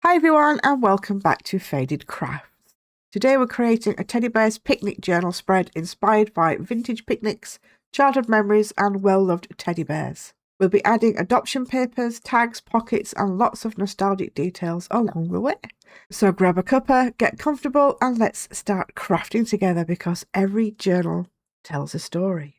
Hi everyone and welcome back to Faded Crafts. Today we're creating a teddy bear's picnic journal spread inspired by vintage picnics, childhood memories and well-loved teddy bears. We'll be adding adoption papers, tags, pockets and lots of nostalgic details along the way. So grab a cuppa, get comfortable and let's start crafting together because every journal tells a story.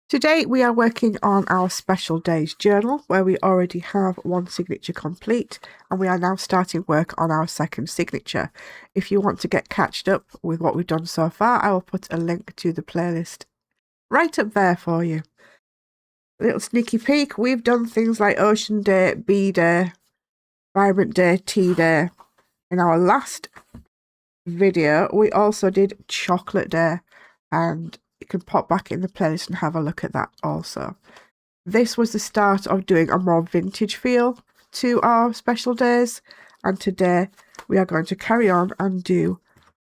Today we are working on our special days journal where we already have one signature complete and we are now starting work on our second signature. If you want to get catched up with what we've done so far, I will put a link to the playlist right up there for you. A little sneaky peek, we've done things like Ocean Day, Bee Day, Environment Day, Tea Day. In our last video we also did Chocolate Day and you can pop back in the playlist and have a look at that also. This was the start of doing a more vintage feel to our special days, and today we are going to carry on and do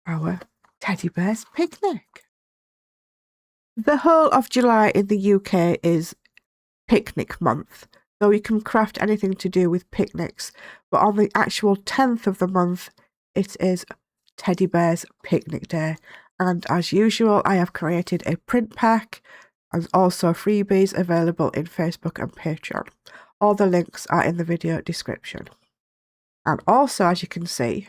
our teddy bear's picnic. The whole of July in the UK is picnic month, so you can craft anything to do with picnics, but on the actual 10th of the month it is Teddy Bear's Picnic Day. And as usual, I have created a print pack and also freebies available in Facebook and Patreon. All the links are in the video description. And also, as you can see,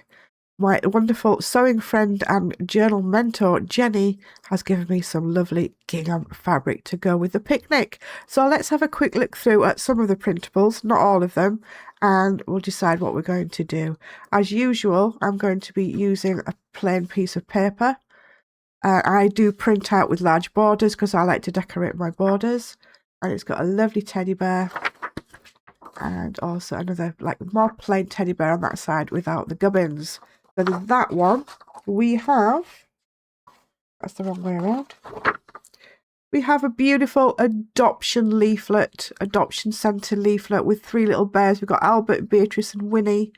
my wonderful sewing friend and journal mentor, Jenny, has given me some lovely gingham fabric to go with the picnic. So let's have a quick look through at some of the printables, not all of them, and we'll decide what we're going to do. As usual, I'm going to be using a plain piece of paper. I do print out with large borders because I like to decorate my borders. And it's got a lovely teddy bear. And also another more plain teddy bear on that side without the gubbins. So there's that one. We have... That's the wrong way around. We have a beautiful adoption leaflet. Adoption centre leaflet with 3 little bears. We've got Albert, Beatrice and Winnie.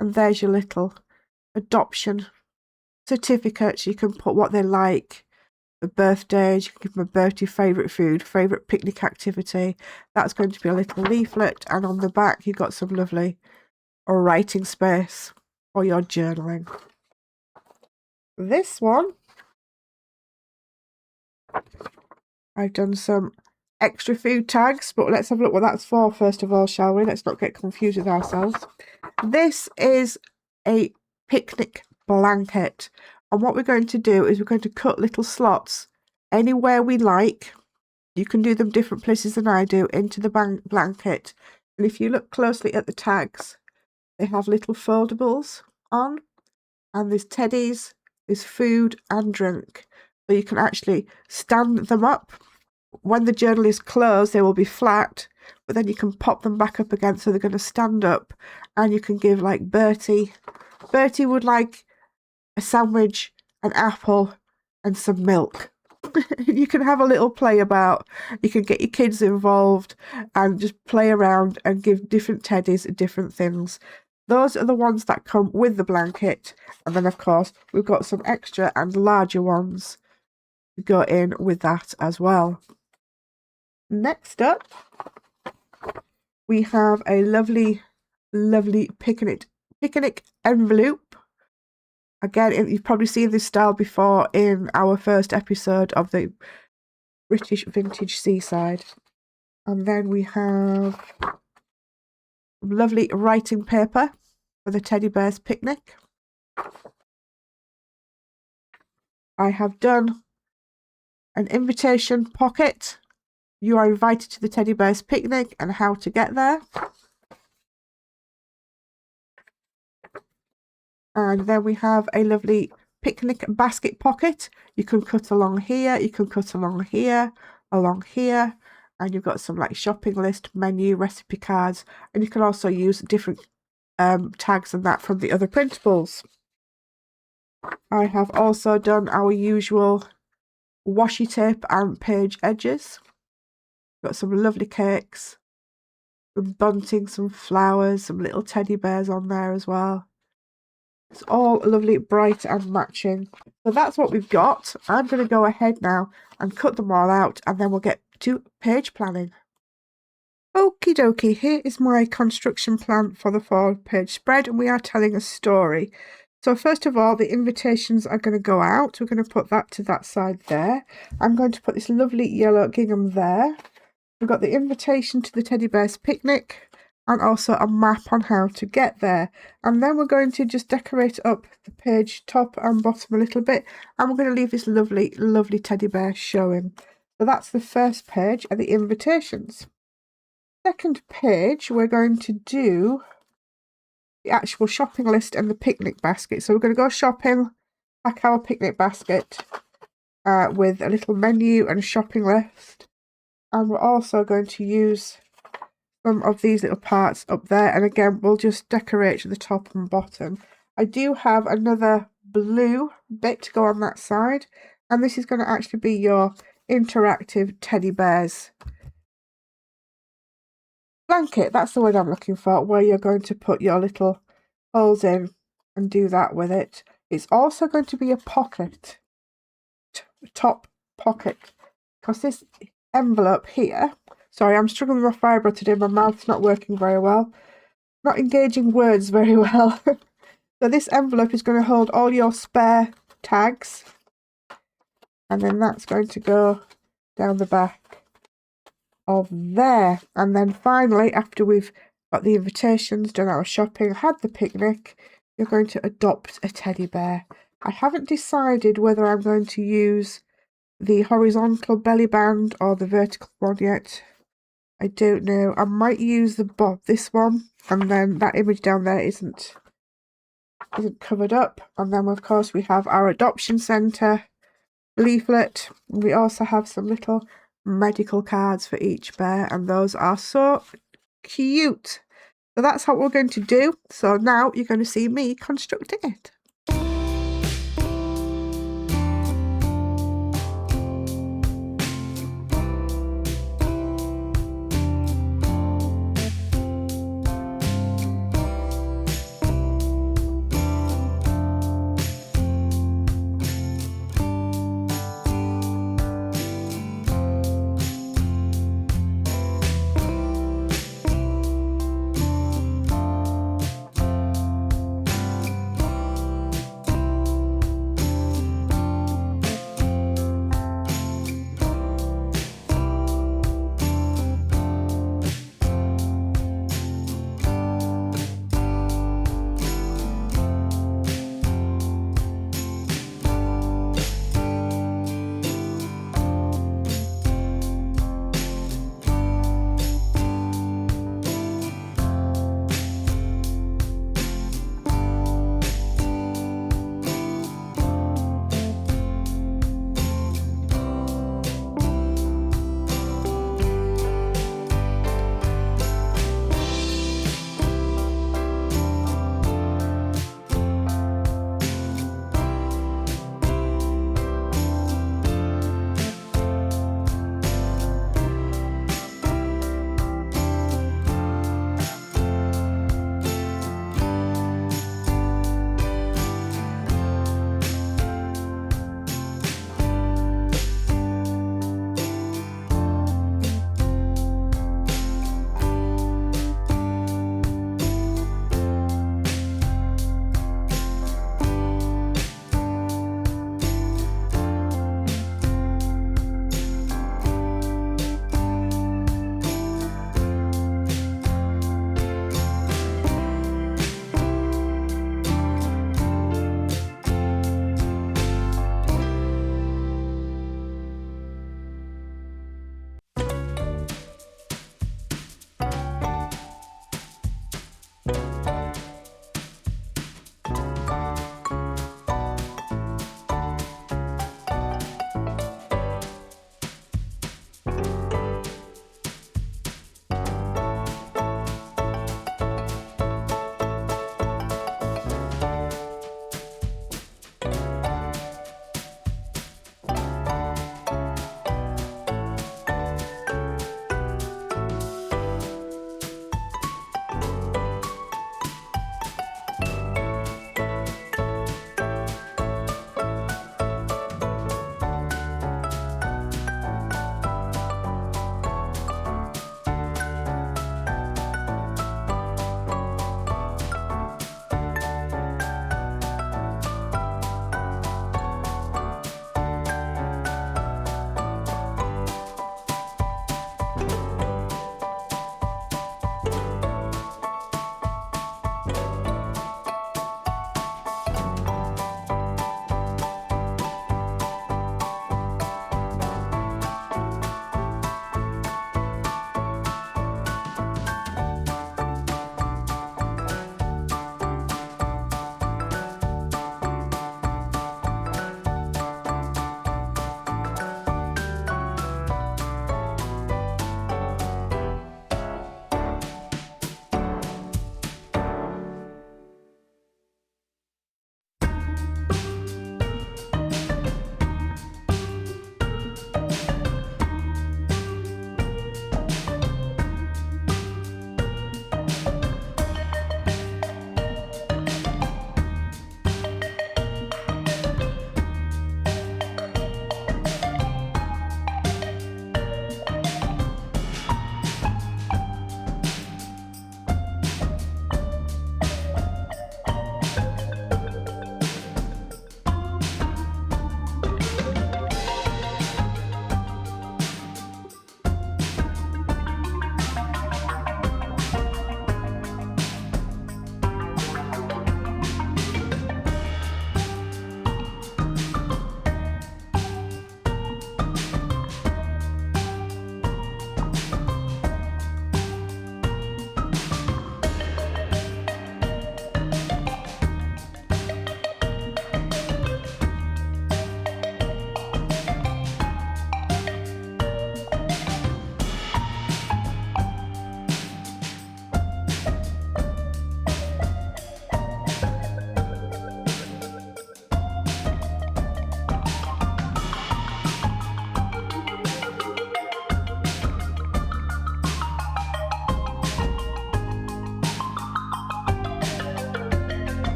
And there's your little adoption certificates. You can put what they like, the birthdays, you can give them a birthday, favourite food, favourite picnic activity. That's going to be a little leaflet, and on the back you've got some lovely writing space for your journaling. This one, I've done some extra food tags, but let's have a look what that's for first of all, shall we? Let's not get confused with ourselves. This is a picnic blanket, and what we're going to do is we're going to cut little slots anywhere we like. You can do them different places than I do, into the blanket. And if you look closely at the tags, they have little foldables on, and there's teddies, there's food and drink, so you can actually stand them up. When the journal is closed they will be flat, but then you can pop them back up again so they're going to stand up, and you can give like Bertie would like a sandwich, an apple and some milk. You can have a little play about. You can get your kids involved and just play around and give different teddies different things. Those are the ones that come with the blanket, and then of course we've got some extra and larger ones to go in with that as well. Next up we have a lovely picnic envelope. Again, you've probably seen this style before in our first episode of the British Vintage Seaside. And then we have lovely writing paper for the teddy bear's picnic. I have done an invitation pocket. You are invited to the teddy bear's picnic and how to get there. And then we have a lovely picnic basket pocket. You can cut along here, you can cut along here, and you've got some like shopping list, menu, recipe cards, and you can also use different tags and that from the other printables. I have also done our usual washi tape and page edges. Got some lovely cakes, some bunting, some flowers, some little teddy bears on there as well. It's all lovely, bright and matching. So that's what we've got. I'm going to go ahead now and cut them all out, and then we'll get to page planning. Okie dokie, here is my construction plan for the 4-page spread, and we are telling a story. So first of all, the invitations are going to go out. We're going to put that to that side there. I'm going to put this lovely yellow gingham there. We've got the invitation to the teddy bear's picnic and also a map on how to get there. And then we're going to just decorate up the page top and bottom a little bit, and we're going to leave this lovely, lovely teddy bear showing. So that's the first page and the invitations. Second page, we're going to do the actual shopping list and the picnic basket. So we're going to go shopping, pack our picnic basket with a little menu and a shopping list. And we're also going to use some of these little parts up there. And again, we'll just decorate the top and bottom. I do have another blue bit to go on that side. And this is going to actually be your interactive teddy bears blanket. That's the word I'm looking for, where you're going to put your little holes in and do that with it. It's also going to be a pocket, top pocket, because this envelope here, sorry, I'm struggling with my fibre today, my mouth's not working very well, not engaging words very well. So this envelope is going to hold all your spare tags, and then that's going to go down the back of there. And then finally, after we've got the invitations, done our shopping, had the picnic, you're going to adopt a teddy bear. I haven't decided whether I'm going to use the horizontal belly band or the vertical one yet. I don't know. I might use this one, and then that image down there isn't covered up. And then of course we have our adoption centre leaflet. We also have some little medical cards for each bear, and those are so cute. So that's what we're going to do. So now you're going to see me constructing it.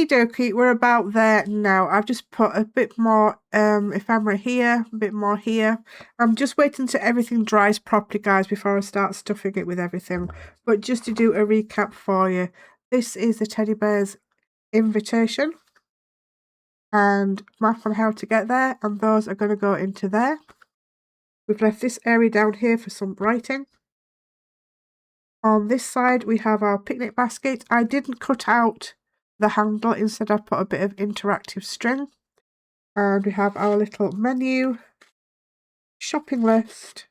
Okie dokie, we're about there now. I've just put a bit more ephemera here, a bit more here. I'm just waiting until everything dries properly, guys, before I start stuffing it with everything. But just to do a recap for you, this is the teddy bear's invitation and map on how to get there, and those are going to go into there. We've left this area down here for some writing. On this side we have our picnic basket. I didn't cut out the handle, instead I put a bit of interactive string. And we have our little menu, shopping list,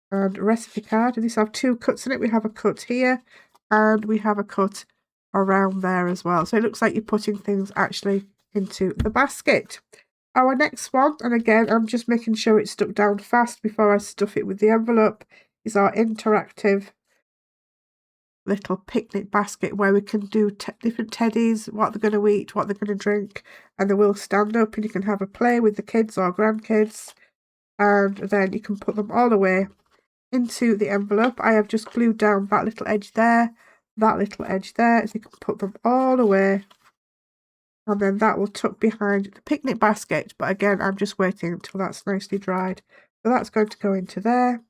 and recipe card. And these have two cuts in it. We have a cut here and we have a cut around there as well. So it looks like you're putting things actually into the basket. Our next one, and again I'm just making sure it's stuck down fast before I stuff it with the envelope, is our interactive little picnic basket where we can do different teddies, what they're going to eat, what they're going to drink, and they will stand up and you can have a play with the kids or grandkids, and then you can put them all away into the envelope. I have just glued down that little edge there, that little edge there, so you can put them all away, and then that will tuck behind the picnic basket. But again, I'm just waiting until that's nicely dried. So that's going to go into there.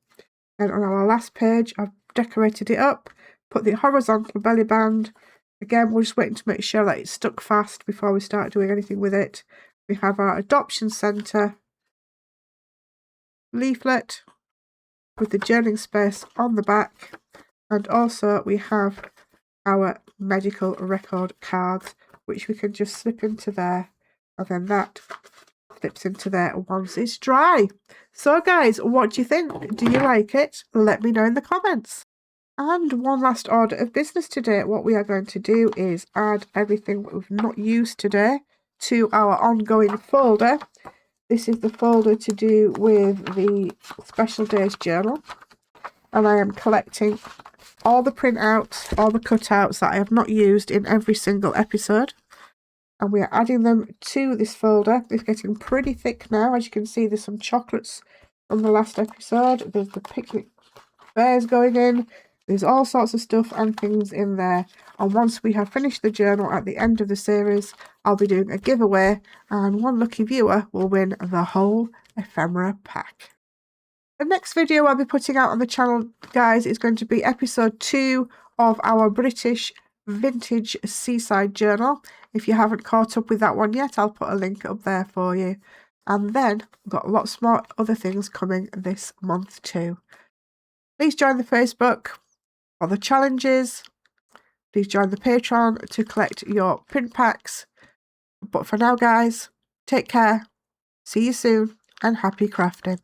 And on our last page, I've decorated it up, put the horizontal belly band. Again, we're just waiting to make sure that it's stuck fast before we start doing anything with it. We have our adoption centre leaflet with the journaling space on the back, and also we have our medical record cards, which we can just slip into there, and then that slips into there once it's dry. So guys, what do you think? Do you like it? Let me know in the comments. And one last order of business today. What we are going to do is add everything we've not used today to our ongoing folder. This is the folder to do with the Special Days journal. And I am collecting all the printouts, all the cutouts that I have not used in every single episode. And we are adding them to this folder. It's getting pretty thick now. As you can see, there's some chocolates from the last episode. There's the picnic bears going in. There's all sorts of stuff and things in there. And once we have finished the journal at the end of the series, I'll be doing a giveaway, and one lucky viewer will win the whole ephemera pack. The next video I'll be putting out on the channel, guys, is going to be episode 2 of our British vintage Seaside journal. If you haven't caught up with that one yet, I'll put a link up there for you. And then we've got lots more other things coming this month too. Please join the Facebook for the challenges. Please join the Patreon to collect your print packs. But for now, guys, take care, see you soon, and happy crafting.